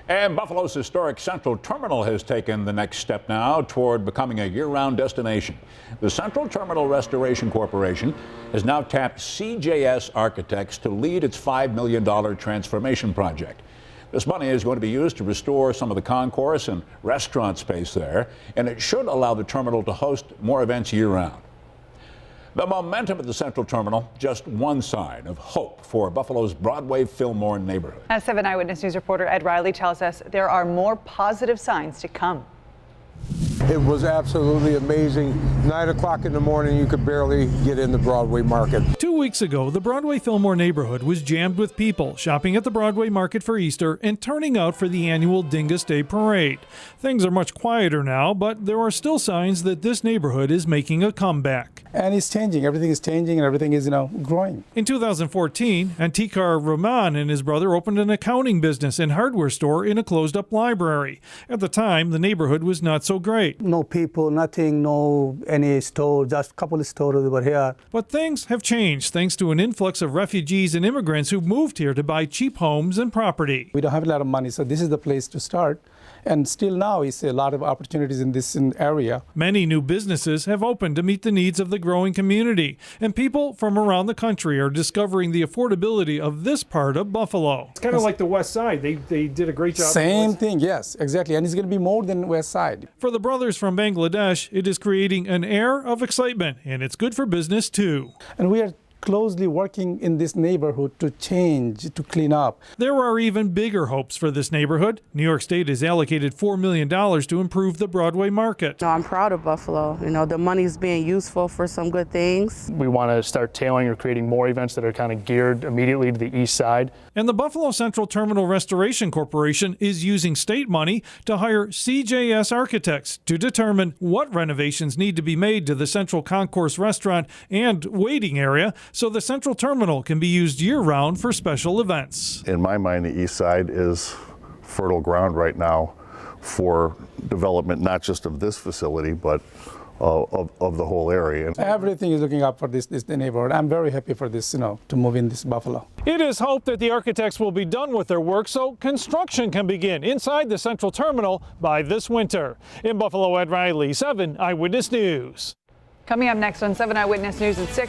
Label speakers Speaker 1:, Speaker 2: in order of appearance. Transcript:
Speaker 1: And Buffalo's historic Central Terminal has taken the next step now toward becoming a year-round destination. The Central Terminal Restoration Corporation has now tapped CJS Architects to lead its $5 million transformation project. This money is going to be used to restore some of the concourse and restaurant space there, and it should allow the terminal to host more events year-round. The momentum at the Central Terminal, just one sign of hope for Buffalo's Broadway Fillmore neighborhood.
Speaker 2: As 7 Eyewitness News reporter Ed Riley tells us, there are more positive signs to come.
Speaker 3: It was absolutely amazing. 9 o'clock in the morning, you could barely get in the Broadway market.
Speaker 4: 2 weeks ago, the Broadway Fillmore neighborhood was jammed with people shopping at the Broadway market for Easter and turning out for the annual Dingus Day parade. Things are much quieter now, but there are still signs that this neighborhood is making a comeback.
Speaker 5: And it's changing. Everything is changing and everything is, growing.
Speaker 4: In 2014, Antiquar RAHMAN and his brother opened an accounting business and hardware store in a closed-up library. At the time, the neighborhood was not so great.
Speaker 5: No people, nothing, no any store, just a couple of stores over here.
Speaker 4: But things have changed thanks to an influx of refugees and immigrants who moved here to buy cheap homes and property.
Speaker 5: We don't have a lot of money, so this is the place to start. And still now, it's a lot of opportunities in this area.
Speaker 4: Many new businesses have opened to meet the needs of the growing community, and people from around the country are discovering the affordability of this part of Buffalo.
Speaker 6: It's kind of like the West Side. They did a great job.
Speaker 5: Same thing, yes, exactly. And it's going to be more than West Side.
Speaker 4: For the brothers from Bangladesh, it is creating an air of excitement, and it's good for business too.
Speaker 5: And we are closely working in this neighborhood to change, to clean up.
Speaker 4: There are even bigger hopes for this neighborhood. New York State has allocated $4 million to improve the Broadway market.
Speaker 7: I'm proud of Buffalo. The money's being useful for some good things.
Speaker 6: We want to start tailoring or creating more events that are kind of geared immediately to the east side.
Speaker 4: And the Buffalo Central Terminal Restoration Corporation is using state money to hire CJS Architects to determine what renovations need to be made to the Central Concourse restaurant and waiting area so the Central Terminal can be used year-round for special events.
Speaker 8: In my mind, the east side is fertile ground right now for development, not just of this facility, but of the whole area.
Speaker 5: Everything is looking up for this neighborhood. I'm very happy for this, to move in this Buffalo.
Speaker 4: It is hoped that the architects will be done with their work so construction can begin inside the Central Terminal by this winter. In Buffalo, Ed Riley, 7 Eyewitness News.
Speaker 2: Coming up next on 7 Eyewitness News at 6.